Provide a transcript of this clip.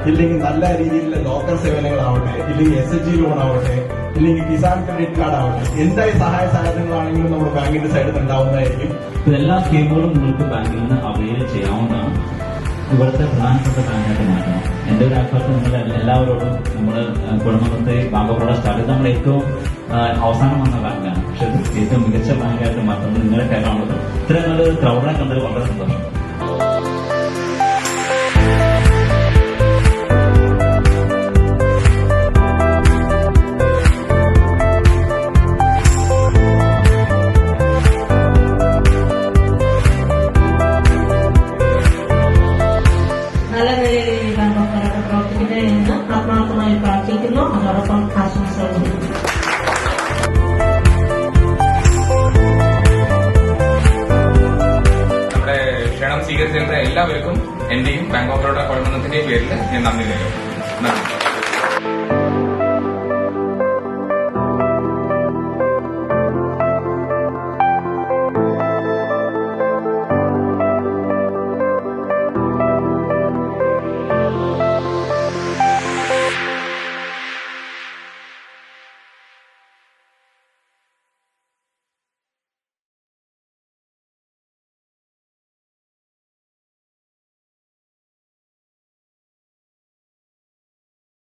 ഇല്ലെങ്കിൽ നല്ല രീതിയിലുള്ള ലോക്കൽ സേവനങ്ങളാവട്ടെ, ഇല്ലെങ്കിൽ SHG ലോൺ ആവട്ടെ, ഇല്ലെങ്കിൽ കിസാൻ ക്രെഡിറ്റ് കാർഡ് ആവട്ടെ, എന്തായി സഹായ സഹകരണങ്ങളാണെങ്കിലും നമ്മുടെ ബാങ്കിന്റെ സൈഡിൽ നിന്ന് ഉണ്ടാവുന്നതായിരിക്കും. എല്ലാ സ്കീമുകളും നിങ്ങൾക്ക് ബാങ്കിൽ നിന്ന് അവൈൽ ചെയ്യാവുന്നതാണ്. ഇവിടുത്തെ പ്രധാനപ്പെട്ട ബാങ്കായിട്ട് മാറ്റണം. എന്റെ ഒരു അഭ്യർത്ഥന നിങ്ങൾ എല്ലാവരോടും നമ്മൾ കുടുംബത്തെ ബാങ്ക് ഓഫ് ബറോഡ സ്റ്റാർട്ട് ചെയ്ത് നമ്മൾ ഏറ്റവും അവസാനം വന്ന ബാങ്കാണ്. പക്ഷെ ഏറ്റവും മികച്ച ബാങ്കായിട്ട് മാറ്റുന്നത് നിങ്ങളുടെ കയ്യിലാണുള്ളത്. ഇത്രയും നല്ലൊരു ക്രൗഡിനെ കണ്ടത് വളരെ സന്തോഷം. നല്ല നിലയിൽ ബാങ്ക് ഓഫ് ബറോഡ പ്രവർത്തിക്കട്ടെ എന്ന് ആത്മാർത്ഥമായി പ്രാർത്ഥിക്കുന്നു. അതോടൊപ്പം ആശംസകൾ നൽകുന്നു. നമ്മുടെ ക്ഷണം സ്വീകരിച്ചിരുന്ന എല്ലാവർക്കും എന്റെയും ബാങ്ക് ഓഫ് ബറോഡ കുടുംബത്തിന്റെയും പേരിൽ ഞാൻ നന്ദി നൽകുന്നു.